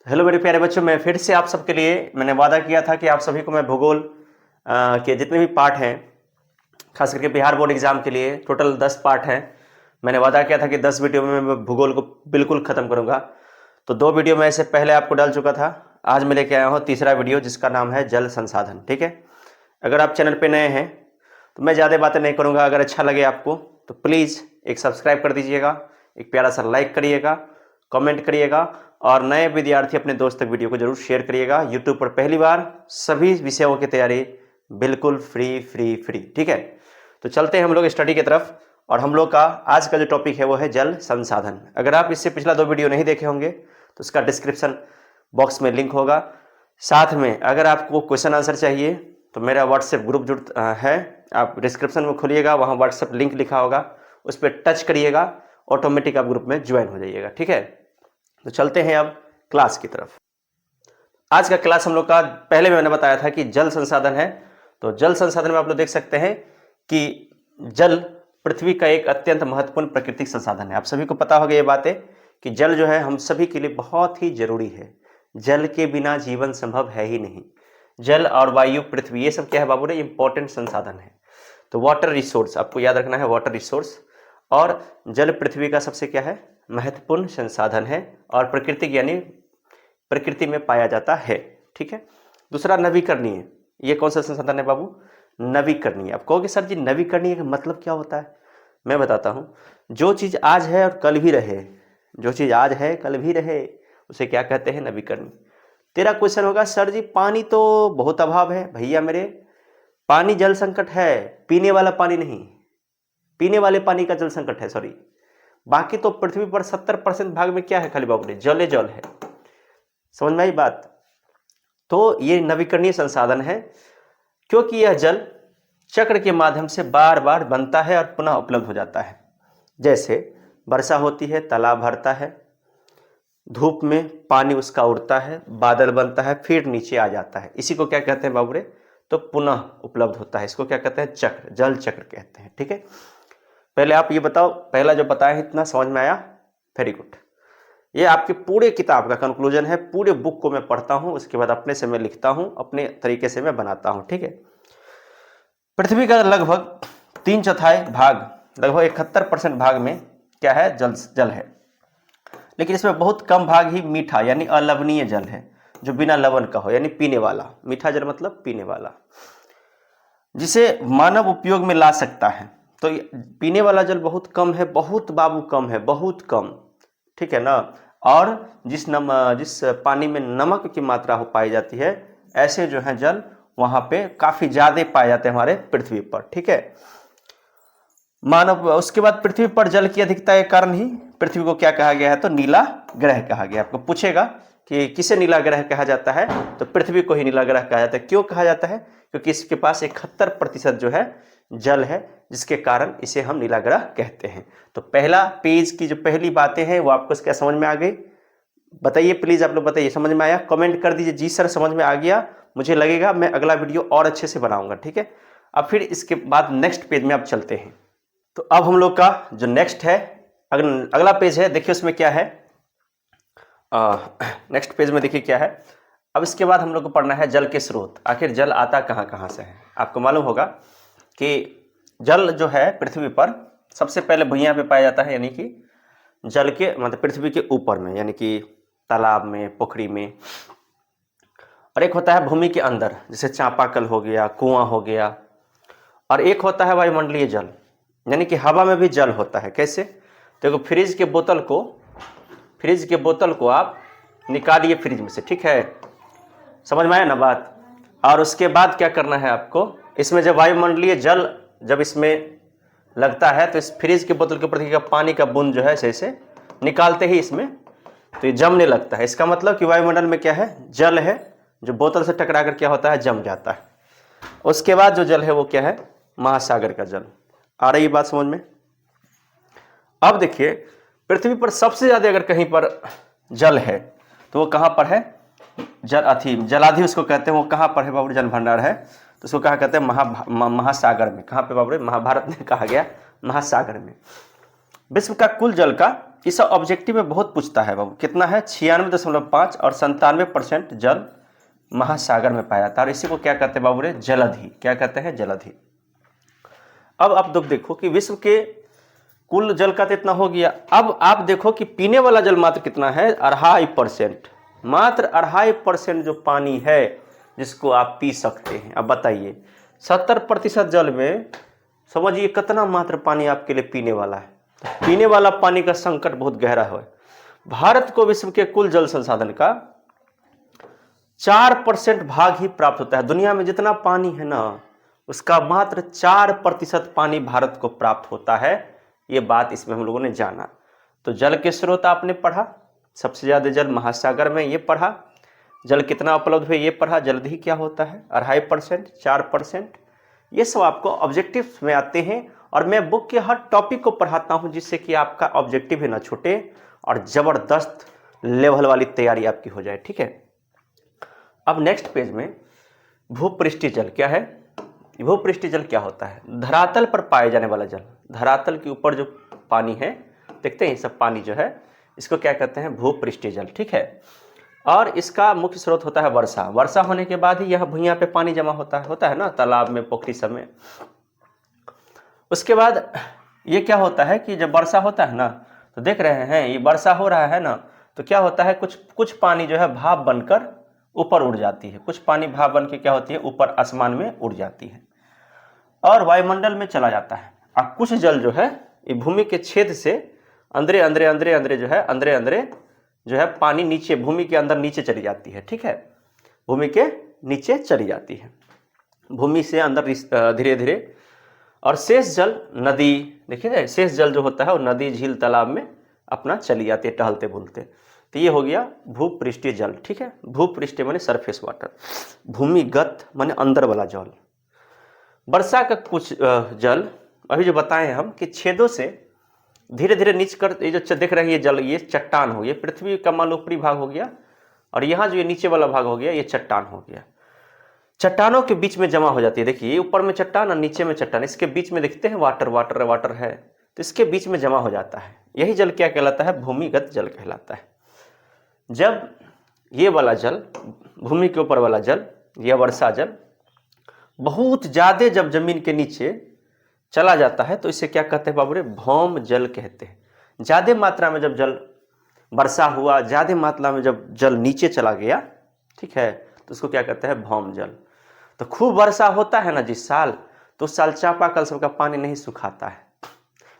Hello मेरे प्यारे बच्चों, मैं फिर से आप सबके लिए मैंने वादा किया था कि आप सभी को मैं भूगोल के जितने भी पार्ट हैं, खास करके बिहार बोर्ड एग्जाम के लिए टोटल 10 पार्ट हैं। मैंने वादा किया था कि 10 वीडियो में मैं भूगोल को बिल्कुल ख़त्म करूंगा। तो 2 वीडियो मैं इससे पहले आपको डाल चुका था। आज मैं लेके आया हूँ तीसरा वीडियो जिसका नाम है जल संसाधन। ठीक है, अगर आप चैनल पर नए हैं तो मैं ज़्यादा बातें नहीं करूँगा। अगर अच्छा लगे आपको तो प्लीज़ एक सब्सक्राइब कर दीजिएगा, एक प्यारा सा लाइक करिएगा, कमेंट करिएगा और नए विद्यार्थी अपने दोस्त तक वीडियो को जरूर शेयर करिएगा। यूट्यूब पर पहली बार सभी विषयों की तैयारी बिल्कुल फ्री। ठीक है, तो चलते हैं हम लोग स्टडी की तरफ। और हम लोग का आज का जो टॉपिक है वो है जल संसाधन। अगर आप इससे पिछला 2 वीडियो नहीं देखे होंगे तो उसका डिस्क्रिप्शन बॉक्स में लिंक होगा। साथ में अगर आपको क्वेश्चन आंसर चाहिए तो मेरा व्हाट्सएप ग्रुप है, आप डिस्क्रिप्शन में खोलिएगा, वहाँ व्हाट्सएप लिंक लिखा होगा, उस पर टच करिएगा, ऑटोमेटिक आप ग्रुप में ज्वाइन हो जाइएगा। ठीक है, तो चलते हैं अब क्लास की तरफ। आज का क्लास हम लोग का पहले मैंने बताया था कि जल संसाधन है। तो जल संसाधन में आप लोग देख सकते हैं कि जल पृथ्वी का एक अत्यंत महत्वपूर्ण प्राकृतिक संसाधन है। आप सभी को पता होगा ये बातें कि जल जो है हम सभी के लिए बहुत ही जरूरी है। जल के बिना जीवन संभव है ही नहीं। जल और वायु, पृथ्वी, ये सब क्या है बाबू रे, इंपॉर्टेंट संसाधन है। तो वाटर रिसोर्स आपको याद रखना है, वाटर रिसोर्स। और जल पृथ्वी का सबसे क्या है, महत्वपूर्ण संसाधन है और प्राकृतिक यानी प्रकृति में पाया जाता है। ठीक है, दूसरा नवीकरणीय। ये कौन सा संसाधन है बाबू? नवीकरणीय। आप कहोगे सर जी नवीकरणीय का मतलब क्या होता है? मैं बताता हूँ। जो चीज आज है और कल भी रहे, जो चीज आज है कल भी रहे, उसे क्या कहते हैं? नवीकरणीय। तेरा क्वेश्चन होगा सर जी पानी तो बहुत अभाव है। भैया मेरे, पानी जल संकट है, पीने वाला पानी नहीं, पीने वाले पानी का जल संकट है, सॉरी। बाकी तो पृथ्वी पर 70% भाग में क्या है खाली बाबू रे? जल जल है। समझ में आई बात? तो ये नवीकरणीय संसाधन है क्योंकि यह जल चक्र के माध्यम से बार बार बनता है और पुनः उपलब्ध हो जाता है। जैसे वर्षा होती है, तालाब भरता है, धूप में पानी उसका उड़ता है, बादल बनता है, फिर नीचे आ जाता है। इसी को क्या कहते हैं बाबू रे? तो पुनः उपलब्ध होता है। इसको क्या कहते हैं? चक्र, जल चक्र कहते हैं। ठीक है, पहले आप ये बताओ, पहला जो बताया इतना समझ में आया? Very good. ये आपके पूरे किताब का कंक्लूजन है। पूरे बुक को मैं पढ़ता हूं, उसके बाद अपने से मैं लिखता हूं, अपने तरीके से मैं बनाता हूं। ठीक है, पृथ्वी का लगभग 3/4 भाग, लगभग 71% भाग में क्या है? जल है। लेकिन इसमें बहुत कम भाग ही मीठा यानी अलवणीय जल है, जो बिना लवण का हो, यानी पीने वाला। मीठा जल मतलब पीने वाला, जिसे मानव उपयोग में ला सकता है। तो पीने वाला जल बहुत कम है, बहुत बाबू कम है, बहुत कम। ठीक है ना। और जिस पानी में नमक की मात्रा हो पाई जाती है, ऐसे जो है जल वहां पे काफी ज्यादा पाए जाते हैं हमारे पृथ्वी पर। ठीक है, मानव, उसके बाद पृथ्वी पर जल की अधिकता के कारण ही पृथ्वी को क्या कहा गया है? तो नीला ग्रह कहा गया। आपको पूछेगा कि किसे नीला ग्रह कहा जाता है, तो पृथ्वी को ही नीला ग्रह कहा जाता है। क्यों कहा जाता है? क्योंकि इसके पास 71% जो है जल है, जिसके कारण इसे हम नीला ग्रह कहते हैं। तो पहला पेज की जो पहली बातें हैं वो आपको क्या समझ में आ गई? बताइए प्लीज, आप लोग बताइए, समझ में आया? कमेंट कर दीजिए जी सर समझ में आ गया। मुझे लगेगा मैं अगला वीडियो और अच्छे से बनाऊंगा। ठीक है, अब फिर इसके बाद नेक्स्ट पेज में आप चलते हैं। तो अब हम लोग का जो नेक्स्ट है, अगला पेज है, देखिए उसमें क्या है। नेक्स्ट पेज में देखिए क्या है। अब इसके बाद हम लोग को पढ़ना है जल के स्रोत। आखिर जल आता कहाँ से है? आपको मालूम होगा कि जल जो है पृथ्वी पर सबसे पहले भुइयां पे पाया जाता है, यानी कि जल के मतलब पृथ्वी के ऊपर में, यानी कि तालाब में, पोखरी में। और एक होता है भूमि के अंदर, जैसे चापाकल हो गया, कुआं हो गया। और एक होता है वायुमंडलीय जल, यानी कि हवा में भी जल होता है। कैसे? देखो, फ्रिज के बोतल को आप निकालिए फ्रिज में से, ठीक है, समझ में आया ना बात? और उसके बाद क्या करना है आपको, इसमें जब वायुमंडलीय जल जब इसमें लगता है तो इस फ्रिज के बोतल के ऊपर का पानी का बूंद जो है ऐसे निकालते ही इसमें तो ये जमने लगता है। इसका मतलब कि वायुमंडल में क्या है? जल है, जो बोतल से टकरा कर क्या होता है? जम जाता है। उसके बाद जो जल है वो क्या है? महासागर का जल। आ रही बात समझ में? अब देखिए, पृथ्वी पर सबसे ज्यादा अगर कहीं पर जल है तो वो कहां पर है? जलाधि उसको कहते हैं। वो कहां पर है बाबू? जल भंडार है, तो उसको कहा कहते हैं? महासागर में। कहां पे बाबू? महाभारत में कहा गया महासागर में। विश्व का कुल जल का इस ऑब्जेक्टिव में बहुत पूछता है बाबू, कितना है 96.5 और 97% जल महासागर में पाया जाता है और इसी को क्या कहते हैं बाबू रे, जलधि। क्या कहते हैं, जलधि। अब आप देखो कि विश्व के कुल जल का तो इतना हो गया। अब आप देखो कि पीने वाला जल मात्र कितना है, 2.5%, मात्र 2.5% जो पानी है जिसको आप पी सकते हैं। अब बताइए 70% जल में समझिए कितना मात्र पानी आपके लिए पीने वाला है। पीने वाला पानी का संकट बहुत गहरा है। भारत को विश्व के कुल जल संसाधन का 4% भाग ही प्राप्त होता है। दुनिया में जितना पानी है ना, उसका मात्र 4% पानी भारत को प्राप्त होता है। ये बात इसमें हम लोगों ने जाना। तो जल के स्रोत आपने पढ़ा, सबसे ज्यादा जल महासागर में, ये पढ़ा। जल कितना उपलब्ध है ये पढ़ा। जल्दी क्या होता है, 2.5%, 4%, ये सब आपको ऑब्जेक्टिव में आते हैं। और मैं बुक के हर टॉपिक को पढ़ाता हूं जिससे कि आपका ऑब्जेक्टिव भी ना छूटे और जबरदस्त लेवल वाली तैयारी आपकी हो जाए। ठीक है, अब नेक्स्ट पेज में भूपृष्ठीय जल क्या है। भूपृष्ठीय जल क्या होता है, धरातल पर पाए जाने वाला जल। धरातल के ऊपर जो पानी है, देखते हैं ये सब पानी जो है, इसको क्या कहते हैं, भूपृष्ठीय जल। ठीक है, और इसका मुख्य स्रोत होता है वर्षा। वर्षा होने के बाद ही यह भुइयां पे पानी जमा होता है ना, तालाब में, पोखरी सब में। उसके बाद ये क्या होता है कि जब वर्षा होता है ना, तो देख रहे हैं ये वर्षा हो रहा है ना, तो क्या होता है, कुछ पानी जो है भाप बनकर ऊपर उड़ जाती है। कुछ पानी भाप बन के क्या होती है, ऊपर आसमान में उड़ जाती है और वायुमंडल में चला जाता है। और कुछ जल जो है ये भूमि के छेद से अंदरे जो है पानी नीचे, भूमि के अंदर नीचे चली जाती है। ठीक है, भूमि के नीचे चली जाती है, भूमि से अंदर धीरे धीरे। और शेष जल नदी, देखिए शेष जल जो होता है वो नदी, झील, तालाब में अपना चली जाती है टहलते बुलते। तो ये हो गया भूपृष्ठीय जल। ठीक है, भूपृष्ठीय माने सरफेस वाटर, भूमिगत माने अंदर वाला जल। वर्षा का कुछ जल अभी जो बताए हम कि छेदों से धीरे धीरे नीचे कर, ये जो देख रहे हैं ये जल, ये चट्टान हो गया, पृथ्वी का मान लो ऊपरी भाग हो गया और यहाँ जो ये नीचे वाला भाग हो गया ये चट्टान हो गया। चट्टानों के बीच में जमा हो जाती है। देखिए ये ऊपर में चट्टान और नीचे में चट्टान, इसके बीच में देखते हैं वाटर है, तो इसके बीच में जमा हो जाता है। यही जल क्या कहलाता है, भूमिगत जल कहलाता है। जब ये वाला जल, भूमि के ऊपर वाला जल, यह वर्षा जल बहुत ज्यादा जब जमीन के नीचे चला जाता है तो इसे क्या कहते हैं बाबू रे, भौम जल कहते हैं। ज्यादा मात्रा में जब जल वर्षा हुआ, ज्यादा मात्रा में जब जल नीचे चला गया, ठीक है, तो उसको क्या कहते हैं, भौम जल। तो खूब वर्षा होता है ना जिस साल, तो उस साल चापाकल सबका पानी नहीं सुखाता है।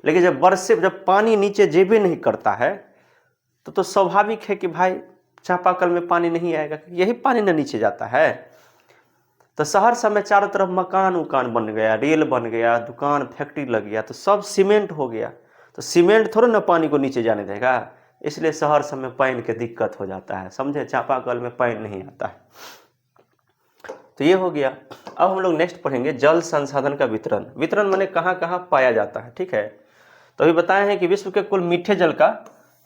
लेकिन जब पानी नीचे जेबे नहीं करता है तो स्वाभाविक है कि भाई चापाकल में पानी नहीं आएगा, यही पानी ना नीचे जाता है। तो शहर सब में चारों तरफ मकान उकान बन गया, रेल बन गया, दुकान फैक्ट्री लग गया, तो सब सीमेंट हो गया। तो सीमेंट थोड़ा ना पानी को नीचे जाने देगा, इसलिए शहर सब में पानी की दिक्कत हो जाता है, समझे, चापाकल में पानी नहीं आता है। तो ये हो गया। अब हम लोग नेक्स्ट पढ़ेंगे जल संसाधन का वितरण। वितरण माने कहाँ कहाँ पाया जाता है। ठीक है, तो अभी बताए हैं कि विश्व के कुल मीठे जल का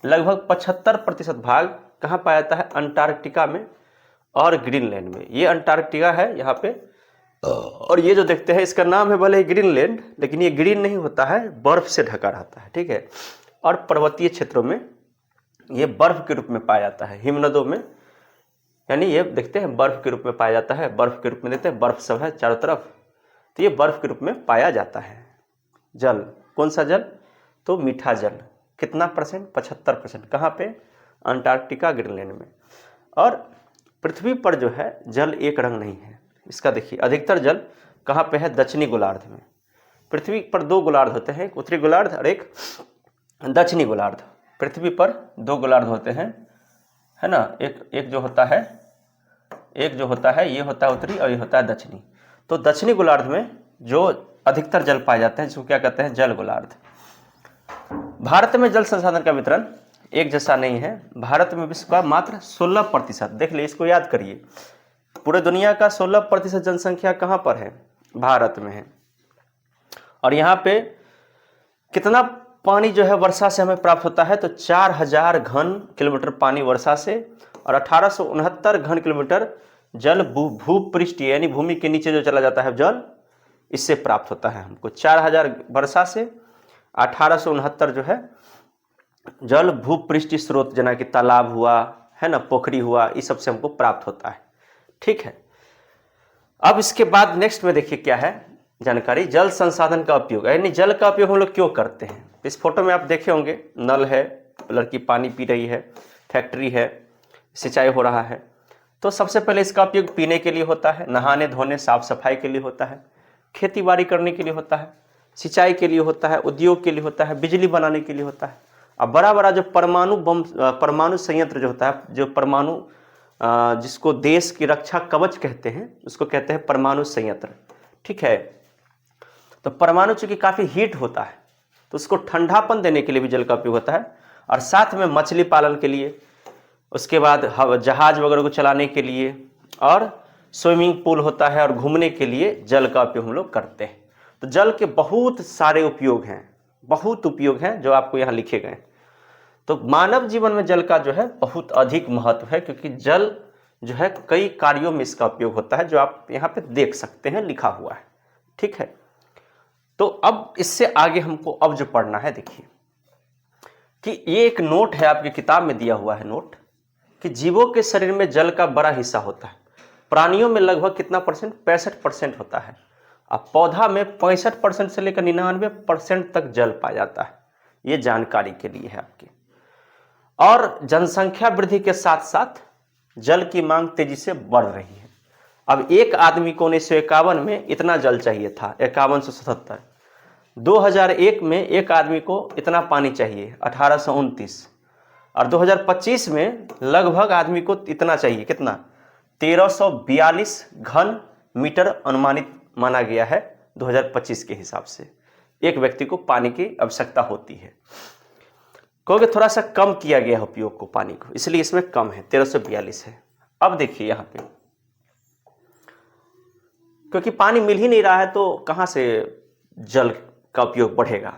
लगभग 75% भाग कहाँ पाया जाता है, अंटार्कटिका में और ग्रीनलैंड में। ये अंटार्कटिका है यहाँ पे, और ये जो देखते हैं इसका नाम है भले ग्रीनलैंड, लेकिन ये ग्रीन नहीं होता है, बर्फ से ढका रहता है। ठीक है, और पर्वतीय क्षेत्रों में ये बर्फ के रूप में पाया जाता है, हिमनदों में, यानी ये देखते हैं बर्फ के रूप में पाया जाता है। बर्फ के रूप में देखते हैं, बर्फ सब है चारों तरफ, तो ये बर्फ के रूप में पाया जाता है जल। कौन सा जल, तो मीठा जल। कितना परसेंट, 75%। कहाँ पे, अंटार्कटिका, ग्रीनलैंड में। और पृथ्वी पर जो है जल एक रंग नहीं है। इसका देखिए अधिकतर जल कहाँ पे है, दक्षिणी गोलार्ध में। पृथ्वी पर 2 गोलार्ध होते हैं, एक उत्तरी गोलार्ध और एक दक्षिणी गोलार्ध। पृथ्वी पर 2 गोलार्ध होते हैं, है ना, एक जो होता है ये होता है उत्तरी और ये होता है दक्षिणी। तो दक्षिणी गोलार्ध में जो अधिकतर जल पाए जाते हैं जिसको क्या कहते हैं, जल गोलार्ध। भारत में जल संसाधन का वितरण एक जैसा नहीं है। भारत में विश्व का मात्र 16%, देख ले, इसको याद करिए, पूरे दुनिया का 16% जनसंख्या कहाँ पर है, भारत में है। और यहाँ पे कितना पानी जो है वर्षा से हमें प्राप्त होता है, तो 4000 घन किलोमीटर पानी वर्षा से और 1869 घन किलोमीटर जल भूपृष्ठ यानी भूमि के नीचे जो चला जाता है जल, इससे प्राप्त होता है हमको। 4000 वर्षा से, 1869 जो है जल भूपृष्ठ स्रोत जना कि तालाब हुआ है ना, पोखरी हुआ, इस सब से हमको प्राप्त होता है। ठीक है, अब इसके बाद नेक्स्ट में देखिए क्या है जानकारी, जल संसाधन का उपयोग, यानी जल का उपयोग हम लोग क्यों करते हैं। इस फोटो में आप देखे होंगे, नल है, लड़की पानी पी रही है, फैक्ट्री है, सिंचाई हो रहा है। तो सबसे पहले इसका उपयोग पीने के लिए होता है, नहाने धोने साफ सफाई के लिए होता है, खेती बाड़ी करने के लिए होता है, सिंचाई के लिए होता है, उद्योग के लिए होता है, बिजली बनाने के लिए होता है। अब बड़ा बड़ा जो परमाणु बम, परमाणु संयंत्र जो होता है, जो परमाणु जिसको देश की रक्षा कवच कहते हैं, उसको कहते हैं परमाणु संयंत्र। ठीक है, तो परमाणु चूंकि काफी हीट होता है तो उसको ठंडापन देने के लिए भी जल का उपयोग होता है, और साथ में मछली पालन के लिए, उसके बाद जहाज वगैरह को चलाने के लिए, और स्विमिंग पूल होता है, और घूमने के लिए जल का उपयोग हम लोग करते हैं। तो जल के बहुत सारे उपयोग हैं, बहुत उपयोग हैं जो आपको यहाँ लिखे गए। तो मानव जीवन में जल का जो है बहुत अधिक महत्व है, क्योंकि जल जो है कई कार्यों में इसका उपयोग होता है, जो आप यहाँ पे देख सकते हैं लिखा हुआ है। ठीक है, तो अब इससे आगे हमको अब जो पढ़ना है, देखिए कि ये एक नोट है आपकी किताब में दिया हुआ है नोट, कि जीवों के शरीर में जल का बड़ा हिस्सा होता है। प्राणियों में लगभग कितना परसेंट, 65% होता है। अब पौधा में 65% से लेकर 99% तक जल पाया जाता है। ये जानकारी के लिए है आपकी। और जनसंख्या वृद्धि के साथ साथ जल की मांग तेजी से बढ़ रही है। अब एक आदमी को 1951 में इतना जल चाहिए था, 51 से 77। 2001 में एक आदमी को इतना पानी चाहिए, 1829। और 2025 में लगभग आदमी को इतना चाहिए, कितना, 1342 घन मीटर अनुमानित माना गया है 2025 के हिसाब से। एक व्यक्ति को पानी की आवश्यकता होती है। कहोगे थोड़ा सा कम किया गया है उपयोग को पानी को, इसलिए इसमें कम है, 1342 है। अब देखिए यहाँ पे, क्योंकि पानी मिल ही नहीं रहा है तो कहाँ से जल का उपयोग बढ़ेगा।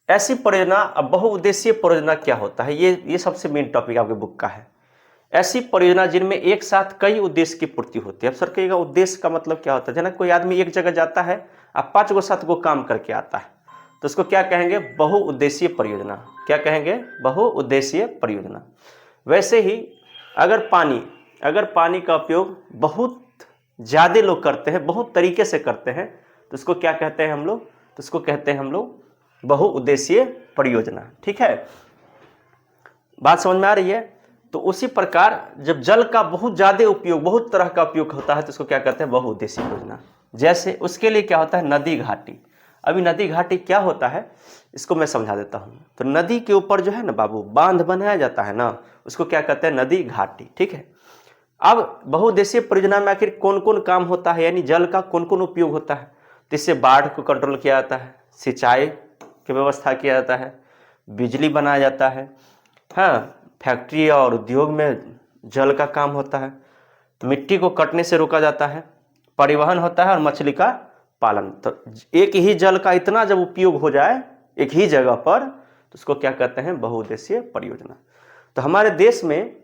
ऐसी परियोजना, अब बहुउद्देशीय परियोजना क्या होता है, ये सबसे मेन टॉपिक आपके बुक का है। ऐसी परियोजना जिनमें एक साथ कई उद्देश्य की पूर्ति होती है। अब सर कहिएगा उद्देश्य का मतलब क्या होता है, जना कोई आदमी एक जगह जाता है, अब 5 गो 7 गो काम करके आता है, तो उसको क्या कहेंगे, बहुउद्देशीय परियोजना। क्या कहेंगे, बहुउद्देशीय परियोजना। वैसे ही अगर पानी का उपयोग बहुत ज़्यादा लोग करते हैं, बहुत तरीके से करते हैं, तो उसको क्या कहते हैं हम लोग, तो उसको कहते हैं हम लोग बहुउद्देशीय परियोजना। ठीक है, बात समझ में आ रही है। तो उसी प्रकार जब जल का बहुत ज़्यादा उपयोग, बहुत तरह का उपयोग होता है, तो उसको क्या कहते हैं, बहुउद्देशीय परियोजना। जैसे उसके लिए क्या होता है, नदी घाटी। अभी नदी घाटी क्या होता है इसको मैं समझा देता हूँ। तो नदी के ऊपर जो है ना बाबू, बांध बनाया जाता है ना, उसको क्या कहते हैं, नदी घाटी। ठीक है, अब बहुउद्देशीय परियोजना में आखिर कौन कौन काम होता है, यानी जल का कौन कौन उपयोग होता है। तो इससे बाढ़ को कंट्रोल किया जाता है, सिंचाई की व्यवस्था किया जाता है, बिजली बनाया जाता है, हाँ, फैक्ट्री और उद्योग में जल का काम होता है, मिट्टी को कटने से रोका जाता है, परिवहन होता है, और मछली का पालन। तो एक ही जल का इतना जब उपयोग हो जाए एक ही जगह पर, तो उसको क्या कहते हैं, बहुउद्देशीय परियोजना। तो हमारे देश में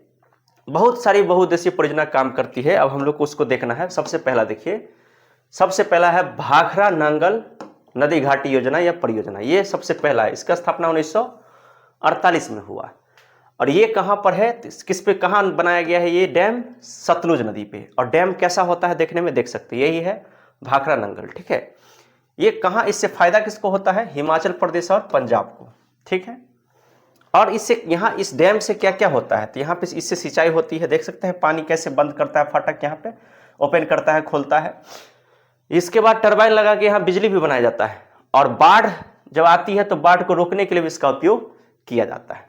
बहुत सारी बहुउद्देशीय परियोजना काम करती है। अब हम लोग को उसको देखना है। सबसे पहला देखिए, सबसे पहला है भाखड़ा नांगल नदी घाटी योजना या परियोजना। ये सबसे पहला है, इसका स्थापना 1948 में हुआ। और ये कहाँ पर है, किस पे, कहाँ बनाया गया है, ये डैम सतलुज नदी पे। और डैम कैसा होता है देखने में, देख सकते हैं, यही है भाखड़ा नंगल। ठीक है, ये कहाँ, इससे फायदा किसको होता है, हिमाचल प्रदेश और पंजाब को। ठीक है, और इससे यहाँ इस डैम से क्या क्या होता है, तो यहाँ पे इससे सिंचाई होती है, देख सकते हैं पानी कैसे बंद करता है फाटक, यहाँ पे ओपन करता है, खोलता है। इसके बाद टरबाइन लगा के यहाँ बिजली भी बनाया जाता है, और बाढ़ जब आती है तो बाढ़ को रोकने के लिए भी इसका उपयोग किया जाता है।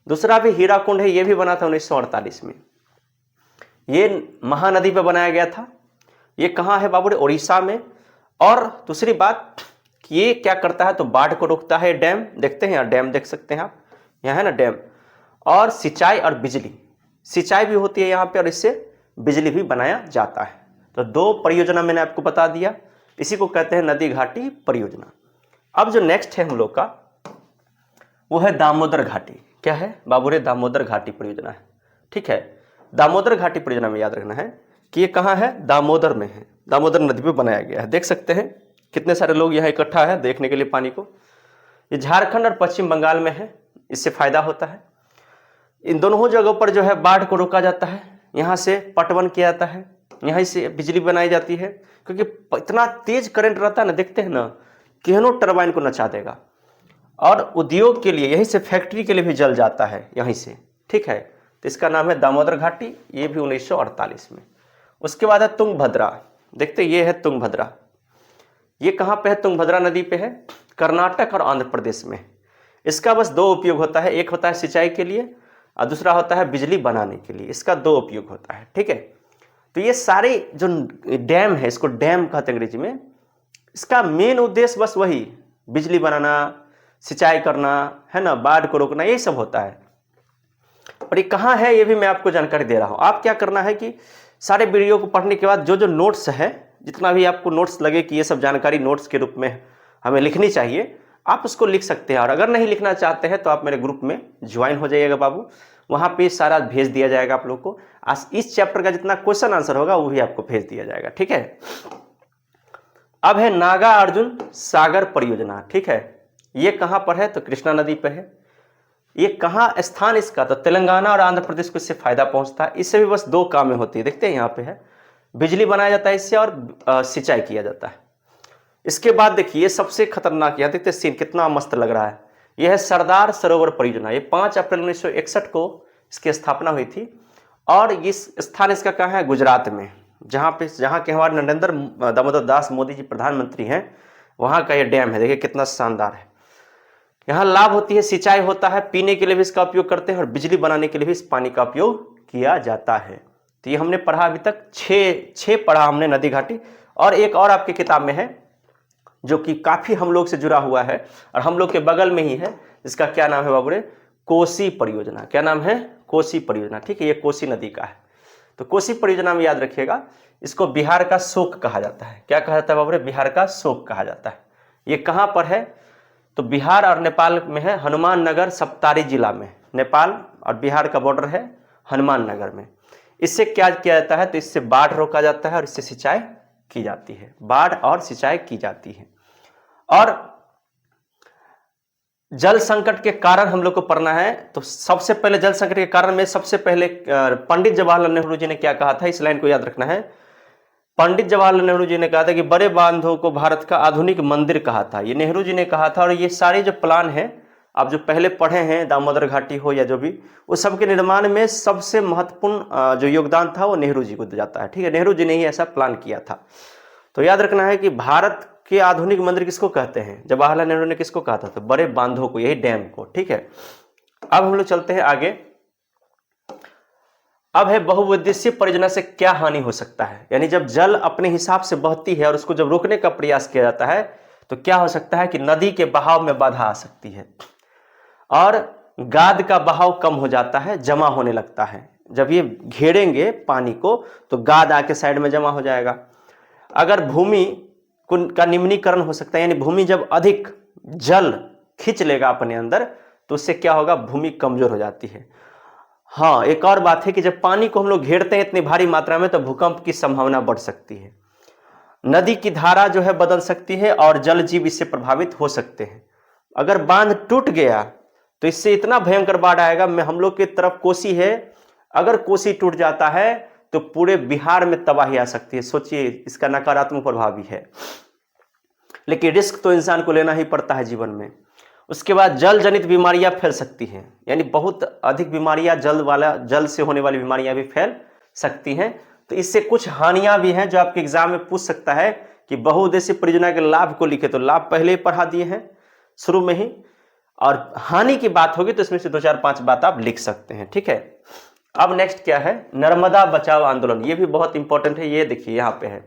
दूसरा भी हीराकुंड है, ये भी बना था 1948 में, ये महानदी पे बनाया गया था। ये कहाँ है बाबू, उड़ीसा में। और दूसरी बात कि ये क्या करता है, तो बाढ़ को रोकता है। डैम देखते हैं, यहाँ डैम देख सकते हैं आप, यहाँ है ना डैम। और सिंचाई और बिजली, सिंचाई भी होती है यहाँ पे, और इससे बिजली भी बनाया जाता है। तो 2 परियोजना मैंने आपको बता दिया, इसी को कहते हैं नदी घाटी परियोजना। अब जो नेक्स्ट है हम लोग का, वो है दामोदर घाटी। क्या है बाबू रे, दामोदर घाटी परियोजना है। ठीक है, दामोदर घाटी परियोजना में याद रखना है कि ये कहाँ है, दामोदर में है, दामोदर नदी पे बनाया गया है। देख सकते हैं कितने सारे लोग यहाँ इकट्ठा है देखने के लिए पानी को। ये झारखंड और पश्चिम बंगाल में है, इससे फायदा होता है। इन दोनों जगहों पर जो है बाढ़ को रोका जाता है, यहाँ से पटवन किया जाता है, यहाँ से बिजली बनाई जाती है, क्योंकि इतना तेज करंट रहता है ना, देखते हैं ना, केहनो टरबाइन को नचा देगा। और उद्योग के लिए, यहीं से फैक्ट्री के लिए भी जल जाता है यहीं से, ठीक है। तो इसका नाम है दामोदर घाटी, ये भी 1948 में। उसके बाद है तुंगभद्रा, देखते ये है तुंगभद्रा। ये कहाँ पे है? तुंगभद्रा नदी पे है, कर्नाटक और आंध्र प्रदेश में। इसका बस दो उपयोग होता है, एक होता है सिंचाई के लिए और दूसरा होता है बिजली बनाने के लिए। इसका दो उपयोग होता है, ठीक है। तो ये सारे जो डैम है, इसको डैम कहते हैं अंग्रेजी में, इसका मेन उद्देश्य बस वही बिजली बनाना, सिंचाई करना है ना, बाढ़ को रोकना, यही सब होता है। और ये कहाँ है ये भी मैं आपको जानकारी दे रहा हूँ। आप क्या करना है कि सारे वीडियो को पढ़ने के बाद जो जो नोट्स है, जितना भी आपको नोट्स लगे कि ये सब जानकारी नोट्स के रूप में हमें लिखनी चाहिए, आप उसको लिख सकते हैं। और अगर नहीं लिखना चाहते हैं तो आप मेरे ग्रुप में ज्वाइन हो जाइएगा बाबू, वहाँ पे सारा भेज दिया जाएगा आप लोग को। इस चैप्टर का जितना क्वेश्चन आंसर होगा वो भी आपको भेज दिया जाएगा, ठीक है। अब है नागा अर्जुन सागर परियोजना, ठीक है। ये कहाँ पर है? तो कृष्णा नदी पर है। ये कहाँ स्थान इसका? तो तेलंगाना और आंध्र प्रदेश को इससे फायदा पहुंचता है। इससे भी बस दो कामें होती है, देखते हैं यहाँ पे है, बिजली बनाया जाता है इससे और सिंचाई किया जाता है। इसके बाद देखिए सबसे खतरनाक, यहाँ देखते सीन कितना मस्त लग रहा है। यह है सरदार सरोवर परियोजना। ये 5 अप्रैल 1961 को इसकी स्थापना हुई थी। और इस स्थान इसका कहाँ है? गुजरात में, जहाँ के हमारे नरेंद्र दामोदर दास मोदी जी प्रधानमंत्री हैं, वहाँ का ये डैम है। देखिए कितना शानदार है। यहाँ लाभ होती है, सिंचाई होता है, पीने के लिए भी इसका उपयोग करते हैं और बिजली बनाने के लिए भी इस पानी का उपयोग किया जाता है। तो ये हमने पढ़ा अभी तक, छः पढ़ा हमने नदी घाटी। और एक और आपकी किताब में है जो कि काफ़ी हम लोग से जुड़ा हुआ है और हम लोग के बगल में ही है, इसका क्या नाम है बाबू रे? कोसी परियोजना। क्या नाम है? कोसी परियोजना, ठीक है। ये कोसी नदी का है। तो कोसी परियोजना में याद रखिएगा, इसको बिहार का शोक कहा जाता है। क्या कहा जाता है बाबू रे? बिहार का शोक कहा जाता है। ये कहाँ पर है? तो बिहार और नेपाल में है, हनुमान नगर सप्तारी जिला में। नेपाल और बिहार का बॉर्डर है हनुमान नगर में। इससे क्या किया जाता है? तो इससे बाढ़ रोका जाता है और इससे सिंचाई की जाती है, बाढ़ और सिंचाई की जाती है। और जल संकट के कारण हम लोग को पढ़ना है। तो सबसे पहले जल संकट के कारण में सबसे पहले पंडित जवाहरलाल नेहरू जी ने क्या कहा था, इस लाइन को याद रखना है। पंडित जवाहरलाल नेहरू जी ने कहा था कि बड़े बांधों को भारत का आधुनिक मंदिर कहा था, ये नेहरू जी ने कहा था। और ये सारे जो प्लान है आप जो पहले पढ़े हैं, दामोदर घाटी हो या जो भी, वो सबके निर्माण में सबसे महत्वपूर्ण जो योगदान था वो नेहरू जी को जाता है, ठीक है। नेहरू जी ने ही ऐसा प्लान किया था। तो याद रखना है कि भारत के आधुनिक मंदिर किसको कहते हैं? जवाहरलाल नेहरू ने किसको कहा था? तो बड़े बांधों को, यही डैम को, ठीक है। अब हम लोग चलते हैं आगे। अब है बहुउद्देशीय परियोजना से क्या हानि हो सकता है, यानी जब जल अपने हिसाब से बहती है और उसको जब रोकने का प्रयास किया जाता है तो क्या हो सकता है कि नदी के बहाव में बाधा आ सकती है और गाद का बहाव कम हो जाता है, जमा होने लगता है। जब ये घेरेंगे पानी को तो गाद आके साइड में जमा हो जाएगा। अगर भूमि का निम्नीकरण हो सकता है, यानी भूमि जब अधिक जल खींच लेगा अपने अंदर तो उससे क्या होगा? भूमि कमजोर हो जाती है। हाँ, एक और बात है कि जब पानी को हम लोग घेरते हैं इतनी भारी मात्रा में तो भूकंप की संभावना बढ़ सकती है, नदी की धारा जो है बदल सकती है और जल जीव इससे प्रभावित हो सकते हैं। अगर बांध टूट गया तो इससे इतना भयंकर बाढ़ आएगा। मैं हम लोग की तरफ कोसी है, अगर कोसी टूट जाता है तो पूरे बिहार में तबाही आ सकती है। सोचिए, इसका नकारात्मक प्रभाव भी है। लेकिन रिस्क तो इंसान को लेना ही पड़ता है जीवन में। उसके बाद जल जनित बीमारियां फैल सकती हैं, यानी बहुत अधिक बीमारियां, जल से होने वाली बीमारियां भी फैल सकती हैं। तो इससे कुछ हानियां भी हैं जो आपके एग्जाम में पूछ सकता है कि बहुउद्देशीय परियोजना के लाभ को लिखे, तो लाभ पहले ही पढ़ा दिए हैं शुरू में ही, और हानि की बात होगी तो इसमें से 2-4-5 बात आप लिख सकते हैं, ठीक है। अब नेक्स्ट क्या है? नर्मदा बचाओ आंदोलन। ये भी बहुत इंपॉर्टेंट है। ये देखिए यहाँ पे है,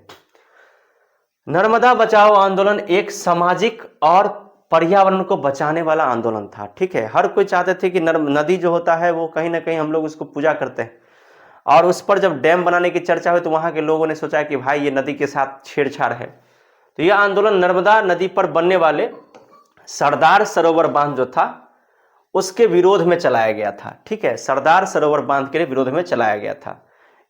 नर्मदा बचाओ आंदोलन एक सामाजिक और पर्यावरण को बचाने वाला आंदोलन था, ठीक है। हर कोई चाहते थे कि नदी जो होता है वो कहीं ना कहीं हम लोग उसको पूजा करते हैं, और उस पर जब डैम बनाने की चर्चा हुई तो वहां के लोगों ने सोचा कि भाई ये नदी के साथ छेड़छाड़ है। तो यह आंदोलन नर्मदा नदी पर बनने वाले सरदार सरोवर बांध जो था उसके विरोध में चलाया गया था, ठीक है। सरदार सरोवर बांध के विरोध में चलाया गया था।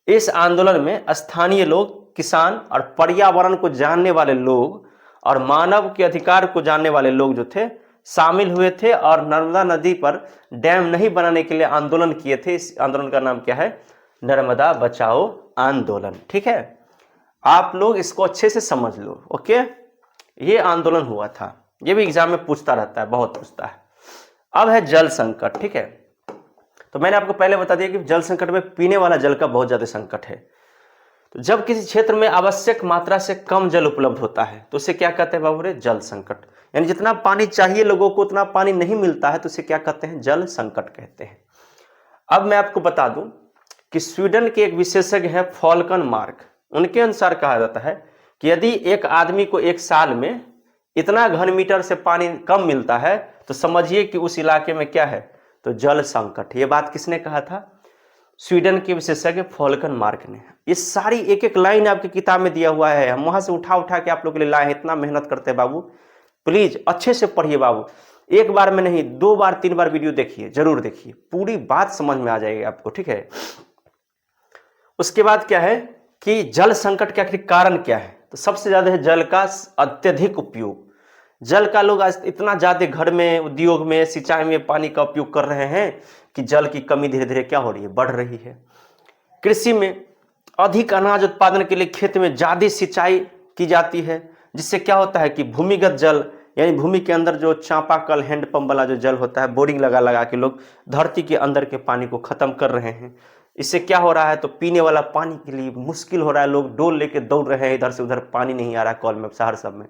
इस आंदोलन में स्थानीय लोग, किसान और पर्यावरण को जानने वाले लोग और मानव के अधिकार को जानने वाले लोग जो थे शामिल हुए थे और नर्मदा नदी पर डैम नहीं बनाने के लिए आंदोलन किए थे। इस आंदोलन का नाम क्या है? नर्मदा बचाओ आंदोलन। ठीक है, आप लोग इसको अच्छे से समझ लो। ओके, ये आंदोलन हुआ था, ये भी एग्जाम में पूछता रहता है, बहुत पूछता है। अब है जल संकट। ठीक है, तो मैंने आपको पहले बता दिया कि जल संकट में पीने वाला जल का बहुत ज्यादा संकट है। तो जब किसी क्षेत्र में आवश्यक मात्रा से कम जल उपलब्ध होता है तो उसे क्या कहते हैं बाबू रे? जल संकट। यानी जितना पानी चाहिए लोगों को उतना पानी नहीं मिलता है तो उसे क्या कहते हैं? जल संकट कहते हैं। अब मैं आपको बता दूं कि स्वीडन के एक विशेषज्ञ हैं फॉल्कन मार्क, उनके अनुसार कहा जाता है कि यदि एक आदमी को एक साल में इतना घन मीटर से पानी कम मिलता है तो समझिए कि उस इलाके में क्या है? तो जल संकट। ये बात किसने कहा था? स्वीडन के विशेषज्ञ फॉल्कन मार्क ने। ये सारी एक एक लाइन आपकी किताब में दिया हुआ है, हम वहां से उठा उठा के आप लोग के लिए लाए हैं। इतना मेहनत करते हैं बाबू, प्लीज अच्छे से पढ़िए बाबू, एक बार में नहीं 2 बार 3 बार वीडियो देखिए, जरूर देखिए, पूरी बात समझ में आ जाएगी आपको। ठीक है, उसके बाद क्या है कि जल संकट के आखिर कारण क्या है? तो सबसे ज्यादा है जल का अत्यधिक उपयोग। जल का लोग आज इतना ज्यादा घर में, उद्योग में, सिंचाई में पानी का उपयोग कर रहे हैं कि जल की कमी धीरे धीरे क्या हो रही है? बढ़ रही है। कृषि में अधिक अनाज उत्पादन के लिए खेत में ज्यादा सिंचाई की जाती है, जिससे क्या होता है कि भूमिगत जल यानी भूमि के अंदर जो चापाकल, हैंडपंप वाला जो जल होता है, बोरिंग लगा लगा के लोग धरती के अंदर के पानी को खत्म कर रहे हैं। इससे क्या हो रहा है? तो पीने वाला पानी के लिए मुश्किल हो रहा है, लोग डोल लेके दौड़ रहे हैं, इधर से उधर पानी नहीं आ रहा कॉल में, शहर सब में।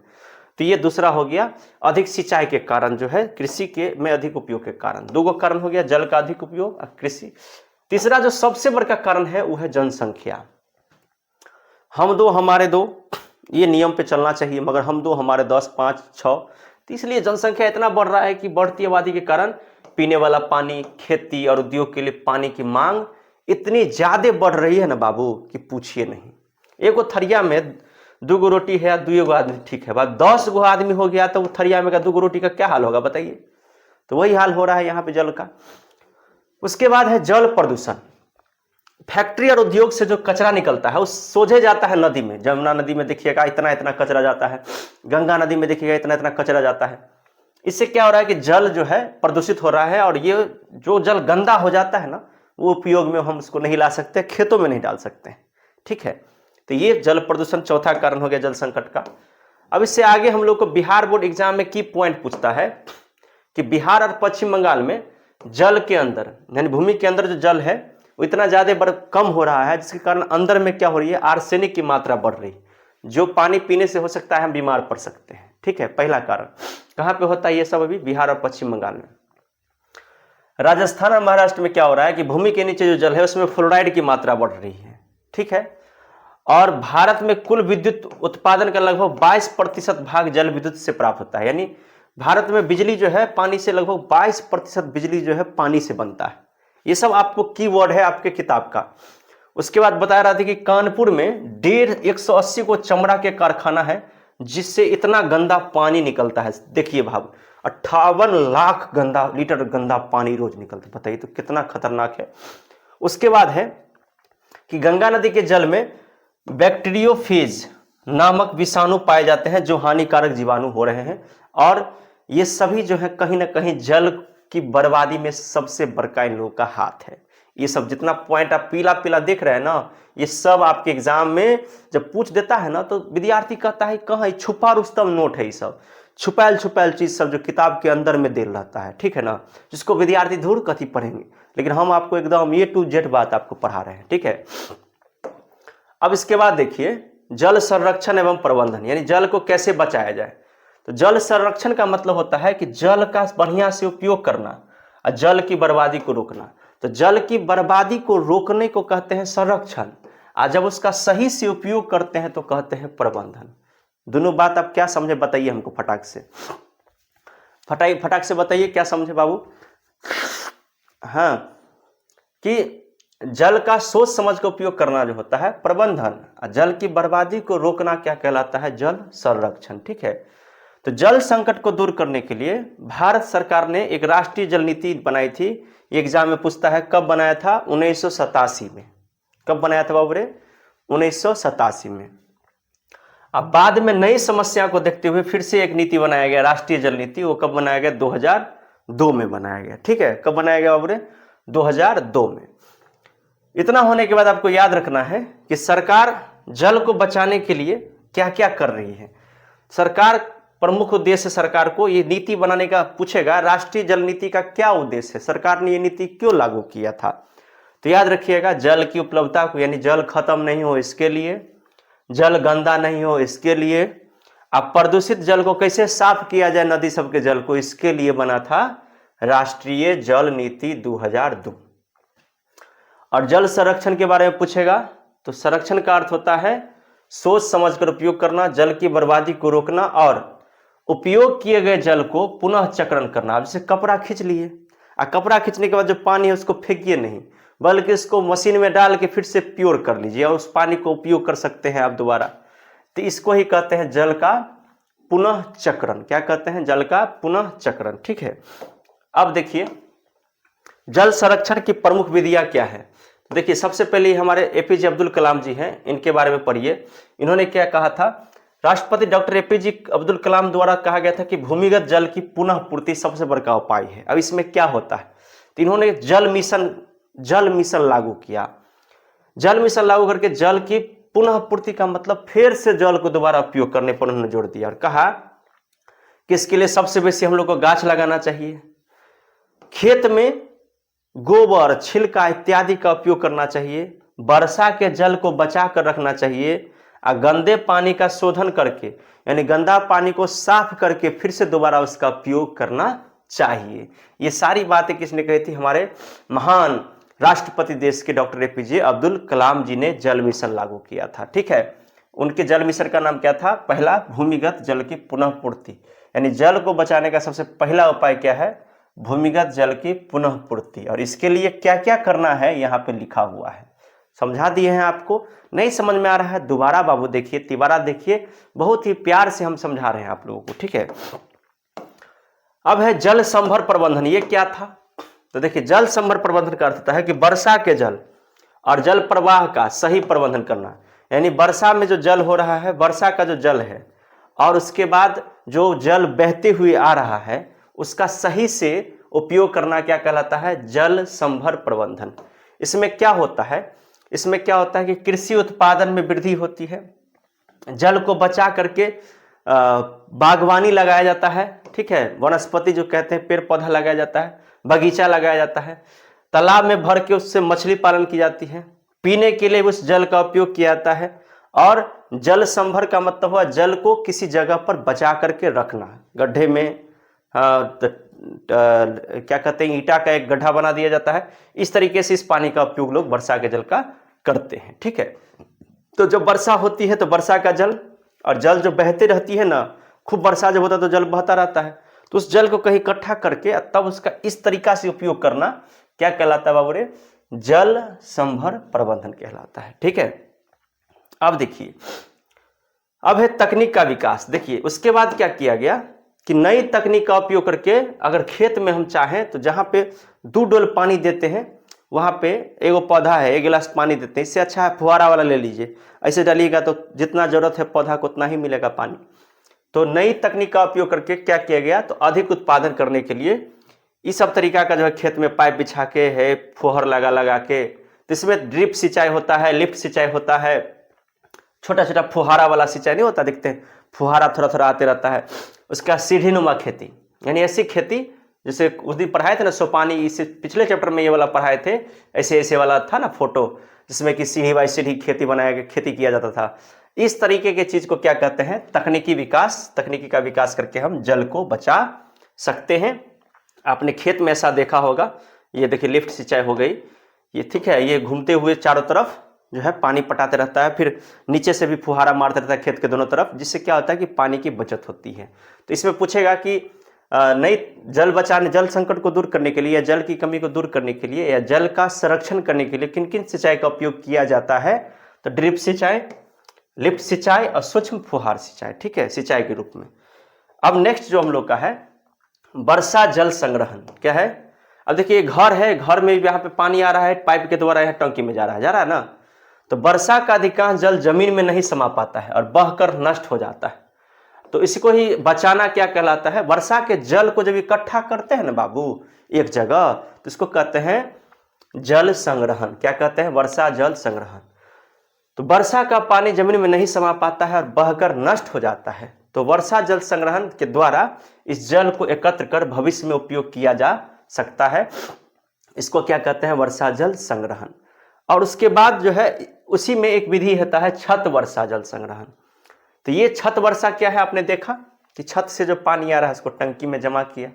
तो ये दूसरा हो गया अधिक सिंचाई के कारण, जो है कृषि के में अधिक उपयोग के कारण। 2 कारण हो गया, जल का अधिक उपयोग और कृषि। तीसरा जो सबसे बड़ा कारण है वो है जनसंख्या। हम 2 हमारे 2, ये नियम पे चलना चाहिए, मगर हम 2 हमारे 10, 5, 6। तो इसलिए जनसंख्या इतना बढ़ रहा है कि बढ़ती आबादी के कारण पीने वाला पानी, खेती और उद्योग के लिए पानी की मांग इतनी ज्यादा बढ़ रही है ना बाबू कि पूछिए नहीं। एक थरिया में 2 गो रोटी है या 2 गो आदमी, ठीक है, बात 10 गो आदमी हो गया तो वो थरिया में का 2 गो रोटी का क्या हाल होगा बताइए? तो वही हाल हो रहा है यहाँ पे जल का। उसके बाद है जल प्रदूषण। फैक्ट्री और उद्योग से जो कचरा निकलता है उस सोझे जाता है नदी में। जमुना नदी में देखिएगा इतना इतना कचरा जाता है, गंगा नदी में देखिएगा इतना इतना कचरा जाता है। इससे क्या हो रहा है कि जल जो है प्रदूषित हो रहा है, और ये जो जल गंदा हो जाता है ना, वो उपयोग में हम उसको नहीं ला सकते, खेतों में नहीं डाल सकते। ठीक है, तो ये जल प्रदूषण चौथा कारण हो गया जल संकट का। अब इससे आगे हम लोग को बिहार बोर्ड एग्जाम में की पॉइंट पूछता है कि बिहार और पश्चिम बंगाल में जल के अंदर यानी भूमि के अंदर जो जल है वो इतना ज्यादा कम हो रहा है, जिसके कारण अंदर में क्या हो रही है? आर्सेनिक की मात्रा बढ़ रही, जो पानी पीने से हो सकता है हम बीमार पड़ सकते हैं। ठीक है, पहला कारण। कहां पे होता है ये सब? अभी बिहार और पश्चिम बंगाल में। राजस्थान और महाराष्ट्र में क्या हो रहा है कि भूमि के नीचे जो जल है उसमें फ्लोराइड की मात्रा बढ़ रही है। ठीक है, और भारत में कुल विद्युत उत्पादन का लगभग 22% भाग जल विद्युत से प्राप्त होता है। यानी भारत में बिजली जो है पानी से, लगभग 22% बिजली जो है पानी से बनता है। ये सब आपको कीवर्ड है आपके किताब का। उसके बाद बताया रहा था कि कानपुर में 180 को चमड़ा के कारखाना है, जिससे इतना गंदा पानी निकलता है। देखिए भाव, 58 लाख लीटर गंदा पानी रोज निकलता है। बताइए तो कितना खतरनाक है। उसके बाद है कि गंगा नदी के जल में बैक्टीरियोफेज नामक विषाणु पाए जाते हैं, जो हानिकारक जीवाणु हो रहे हैं, और ये सभी जो है कहीं ना कहीं जल की बर्बादी में सबसे बड़का इन लोगों का हाथ है। ये सब जितना पॉइंट आप पीला पीला देख रहे हैं ना, ये सब आपके एग्जाम में जब पूछ देता है ना तो विद्यार्थी कहता है कहाँ छुपा रुस्तम नोट है, ये सब छुपायल छुपायल चीज सब जो किताब के अंदर में दे रहता है। ठीक है ना, जिसको विद्यार्थी धूर कथी पढ़ेंगे, लेकिन हम आपको एकदम A to Z बात आपको पढ़ा रहे हैं। ठीक है, अब इसके बाद देखिए जल संरक्षण एवं प्रबंधन, यानी जल को कैसे बचाया जाए। तो जल संरक्षण का मतलब होता है कि जल का बढ़िया से उपयोग करना और जल की बर्बादी को रोकना। तो जल की बर्बादी को रोकने को कहते हैं संरक्षण, और जब उसका सही से उपयोग करते हैं तो कहते हैं प्रबंधन। दोनों बात आप क्या समझे बताइए हमको, फटाक से फटाक से बताइए क्या समझे बाबू। हाँ, कि जल का सोच समझ कर उपयोग करना जो होता है प्रबंधन, और जल की बर्बादी को रोकना क्या कहलाता है? जल संरक्षण। ठीक है, तो जल संकट को दूर करने के लिए भारत सरकार ने एक राष्ट्रीय जल नीति बनाई थी। एग्जाम में पूछता है कब बनाया था? 1987 में। कब बनाया था बाबू रे? 1987 में। अब बाद में नई समस्या को देखते हुए फिर से एक नीति बनाया गया, राष्ट्रीय जल नीति। वो कब बनाया गया? 2002 में बनाया गया। ठीक है, कब बनाया गया बाबू रे? 2002 में। इतना होने के बाद आपको याद रखना है कि सरकार जल को बचाने के लिए क्या क्या कर रही है। सरकार, प्रमुख उद्देश्य सरकार को ये नीति बनाने का पूछेगा, राष्ट्रीय जल नीति का क्या उद्देश्य है, सरकार ने ये नीति क्यों लागू किया था। तो याद रखिएगा, जल की उपलब्धता को, यानी जल खत्म नहीं हो इसके लिए, जल गंदा नहीं हो इसके लिए, अब प्रदूषित जल को कैसे साफ किया जाए, नदी सबके जल को, इसके लिए बना था राष्ट्रीय जल नीति 2002। और जल संरक्षण के बारे में पूछेगा तो संरक्षण का अर्थ होता है सोच समझकर उपयोग करना, जल की बर्बादी को रोकना और उपयोग किए गए जल को पुनः चक्रण करना। जैसे कपड़ा खींच लिए, और कपड़ा खींचने के बाद जो पानी है उसको फेंकिए नहीं, बल्कि इसको मशीन में डाल के फिर से प्योर कर लीजिए और उस पानी को उपयोग कर सकते हैं आप दोबारा। तो इसको ही कहते हैं जल का पुनः चक्रण। क्या कहते हैं? जल का पुनः चक्रण। ठीक है, अब देखिए जल संरक्षण की प्रमुख विधियां क्या है। देखिए, सबसे पहले हमारे एपीजे अब्दुल कलाम जी हैं, इनके बारे में पढ़िए। इन्होंने क्या कहा था? राष्ट्रपति डॉक्टर एपीजे अब्दुल कलाम द्वारा कहा गया था कि भूमिगत जल की पुनः पूर्ति सबसे बड़ा उपाय है। अब इसमें क्या होता है? तो इन्होंने जल मिशन लागू किया। जल मिशन लागू करके जल की पुनः पूर्ति का मतलब फिर से जल को दोबारा उपयोग करने पर उन्होंने जोर दिया और कहा कि इसके लिए सबसे बेसी हम लोग को गाछ लगाना चाहिए, खेत में गोबर, छिलका इत्यादि का उपयोग करना चाहिए, वर्षा के जल को बचा कर रखना चाहिए और गंदे पानी का शोधन करके, यानी गंदा पानी को साफ करके फिर से दोबारा उसका उपयोग करना चाहिए। ये सारी बातें किसने कही थी? हमारे महान राष्ट्रपति देश के डॉक्टर एपीजे अब्दुल कलाम जी ने जल मिशन लागू किया था। ठीक है, उनके जल मिशन का नाम क्या था? पहला, भूमिगत जल की पुनः पूर्ति, यानी जल को बचाने का सबसे पहला उपाय क्या है? भूमिगत जल की पुनः पूर्ति। और इसके लिए क्या क्या करना है यहाँ पे लिखा हुआ है, समझा दिए हैं आपको। नहीं समझ में आ रहा है, दोबारा बाबू देखिए, तिबारा देखिए, बहुत ही प्यार से हम समझा रहे हैं आप लोगों को। ठीक है, अब है जल संभर प्रबंधन। ये क्या था? तो देखिए, जल संभर प्रबंधन का अर्थ होता है कि वर्षा के जल और जल प्रवाह का सही प्रबंधन करना। यानी वर्षा में जो जल हो रहा है, वर्षा का जो जल है, और उसके बाद जो जल बहते हुए आ रहा है, उसका सही से उपयोग करना क्या कहलाता है? जल संभर प्रबंधन। इसमें क्या होता है? इसमें क्या होता है कि कृषि उत्पादन में वृद्धि होती है, जल को बचा करके बागवानी लगाया जाता है। ठीक है, वनस्पति जो कहते हैं, पेड़ पौधा लगाया जाता है, बगीचा लगाया जाता है, तालाब में भर के उससे मछली पालन की जाती है, पीने के लिए उस जल का उपयोग किया जाता है। और जल संभर का मतलब हुआ जल को किसी जगह पर बचा करके रखना, गड्ढे में क्या कहते हैं, ईंटा का एक गड्ढा बना दिया जाता है। इस तरीके से इस पानी का उपयोग लोग वर्षा के जल का करते हैं। ठीक है, तो जब वर्षा होती है तो वर्षा का जल और जल जो बहते रहती है ना, खूब वर्षा जब होता है तो जल बहता रहता है, तो उस जल को कहीं इकट्ठा करके तब उसका इस तरीका से उपयोग करना क्या कहलाता है बाबू रे? जल संभर प्रबंधन कहलाता है। ठीक है, अब देखिए, अब है तकनीक का विकास। देखिए, उसके बाद क्या किया गया कि नई तकनीक का उपयोग करके अगर खेत में हम चाहें तो जहां पे 2 डोल पानी देते हैं वहां पे एगो पौधा है, 1 गिलास पानी देते हैं, इससे अच्छा है फुहारा वाला ले लीजिए। ऐसे डालिएगा तो जितना जरूरत है पौधा को उतना ही मिलेगा पानी। तो नई तकनीक का उपयोग करके क्या किया गया? तो अधिक उत्पादन करने के लिए इस सब तरीका का जो है खेत में पाइप बिछा के है, फुहर लगा के, तो इसमें ड्रिप सिंचाई होता है, लिफ्ट सिंचाई होता है, छोटा छोटा फुहारा वाला सिंचाई नहीं होता, दिखते हैं फुहारा थोड़ा थोड़ा आते रहता है। उसका सीढ़ी नुमा खेती, यानी ऐसी खेती जैसे उस दिन पढ़ाए थे ना सोपानी, इससे पिछले चैप्टर में ये वाला पढ़ाए थे, ऐसे वाला था ना फोटो, जिसमें कि सीढ़ी बाई सीढ़ी खेती किया जाता था। इस तरीके के चीज को क्या कहते हैं? तकनीकी विकास। तकनीकी का विकास करके हम जल को बचा सकते हैं। आपने खेत में ऐसा देखा होगा, ये देखिए लिफ्ट सिंचाई हो गई ये, ठीक है, ये घूमते हुए चारों तरफ जो है पानी पटाते रहता है, फिर नीचे से भी फुहारा मारता रहता है खेत के दोनों तरफ, जिससे क्या होता है कि पानी की बचत होती है। तो इसमें पूछेगा कि नई जल बचाने, जल संकट को दूर करने के लिए या जल की कमी को दूर करने के लिए या जल का संरक्षण करने के लिए किन किन सिंचाई का उपयोग किया जाता है? तो ड्रिप सिंचाई, लिफ्ट सिंचाई और सूक्ष्म फुहार सिंचाई। ठीक है, सिंचाई के रूप में। अब नेक्स्ट जो हम लोग का है वर्षा जल संग्रहण। क्या है? अब देखिए घर है, घर में यहाँ पे पानी आ रहा है, पाइप के द्वारा यहाँ टंकी में जा रहा है ना, तो वर्षा का अधिकांश जल जमीन में नहीं समा पाता है और बहकर नष्ट हो जाता है। तो इसको ही बचाना क्या कहलाता है? वर्षा के जल को जब इकट्ठा करते हैं ना बाबू एक जगह, तो इसको कहते हैं जल संग्रहण। क्या कहते हैं? वर्षा जल संग्रहण। तो वर्षा का पानी जमीन में नहीं समा पाता है और बहकर नष्ट हो जाता है, तो वर्षा जल संग्रहण के द्वारा इस जल को एकत्र कर भविष्य में उपयोग किया जा सकता है। इसको क्या कहते हैं? वर्षा जल संग्रहण। और उसके बाद जो है उसी में एक विधि होता है छत वर्षा जल संग्रहण। तो ये छत वर्षा क्या है? आपने देखा कि छत से जो पानी आ रहा है उसको टंकी में जमा किया।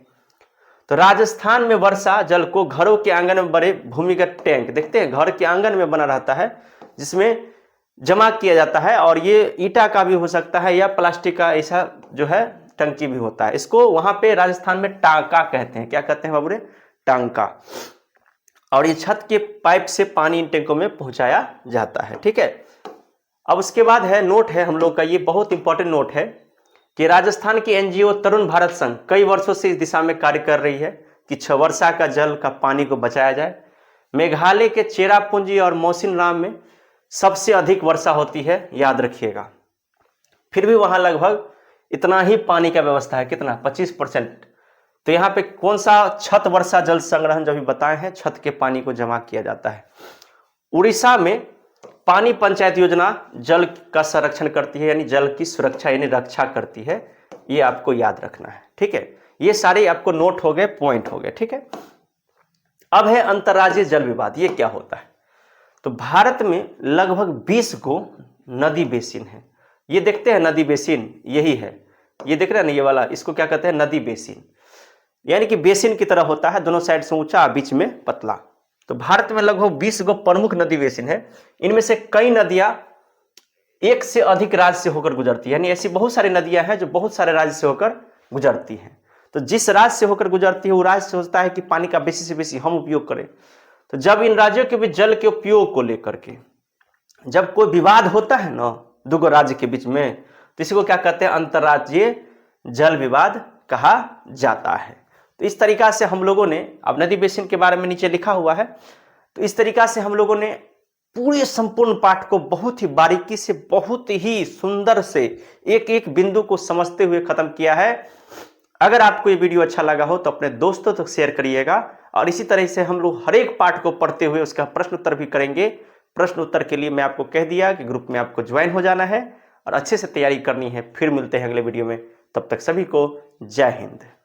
तो राजस्थान में वर्षा जल को घरों के आंगन में बड़े भूमिगत टैंक, देखते हैं घर के आंगन में बना रहता है, जिसमें जमा किया जाता है। और ये ईंटा का भी हो सकता है या प्लास्टिक का ऐसा जो है टंकी भी होता है। इसको वहां पे राजस्थान में टांका कहते हैं। क्या कहते हैं बाबू रे? टांका। और ये छत के पाइप से पानी इन टैंकों में पहुंचाया जाता है। ठीक है। अब उसके बाद है नोट है हम लोग का, ये बहुत इंपॉर्टेंट नोट है कि राजस्थान की एनजीओ तरुण भारत संघ कई वर्षों से इस दिशा में कार्य कर रही है कि वर्षा का जल का पानी को बचाया जाए। मेघालय के चेरापूंजी और मौसिनराम में सबसे अधिक वर्षा होती है, याद रखिएगा। फिर भी वहां लगभग इतना ही पानी का व्यवस्था है, कितना? 25%। तो यहाँ पे कौन सा छत वर्षा जल संग्रहण जो भी बताए हैं, छत के पानी को जमा किया जाता है। उड़ीसा में पानी पंचायत योजना जल का संरक्षण करती है, यानी जल की सुरक्षा यानी रक्षा करती है। ये आपको याद रखना है। ठीक है। ये सारे आपको नोट हो गए, पॉइंट हो गए। ठीक है। अब है अंतर्राज्यीय जल विवाद। ये क्या होता है? तो भारत में लगभग 20 गो नदी बेसिन है। ये देखते हैं नदी बेसिन, यही है, ये देख रहे हैं ना ये वाला, इसको क्या कहते हैं? नदी बेसिन। यानी कि बेसिन की तरह होता है, दोनों साइड से ऊंचा, बीच में पतला। तो भारत में लगभग 20 गो प्रमुख नदी बेसिन है। इनमें से कई नदियां एक से अधिक राज्य से होकर गुजरती है, यानी ऐसी बहुत सारी नदियां हैं जो बहुत सारे राज्य से होकर गुजरती हैं। तो जिस राज्य से होकर गुजरती है वो राज्य सोचता है कि पानी का बेसी से बेसी हम उपयोग करें। तो जब इन राज्यों के बीच जल के उपयोग को लेकर के जब कोई विवाद होता है ना दो राज्य के बीच में, तो इसी को क्या कहते हैं? अंतर्राज्यीय जल विवाद कहा जाता है। तो इस तरीका से हम लोगों ने, अब नदी बेसिन के बारे में नीचे लिखा हुआ है, तो इस तरीका से हम लोगों ने पूरे संपूर्ण पाठ को बहुत ही बारीकी से, बहुत ही सुंदर से एक एक बिंदु को समझते हुए खत्म किया है। अगर आपको ये वीडियो अच्छा लगा हो तो अपने दोस्तों तक शेयर करिएगा। और इसी तरह से हम लोग हर एक पाठ को पढ़ते हुए उसका प्रश्न उत्तर भी करेंगे। प्रश्न उत्तर के लिए मैं आपको कह दिया कि ग्रुप में आपको ज्वाइन हो जाना है और अच्छे से तैयारी करनी है। फिर मिलते हैं अगले वीडियो में, तब तक सभी को जय हिंद।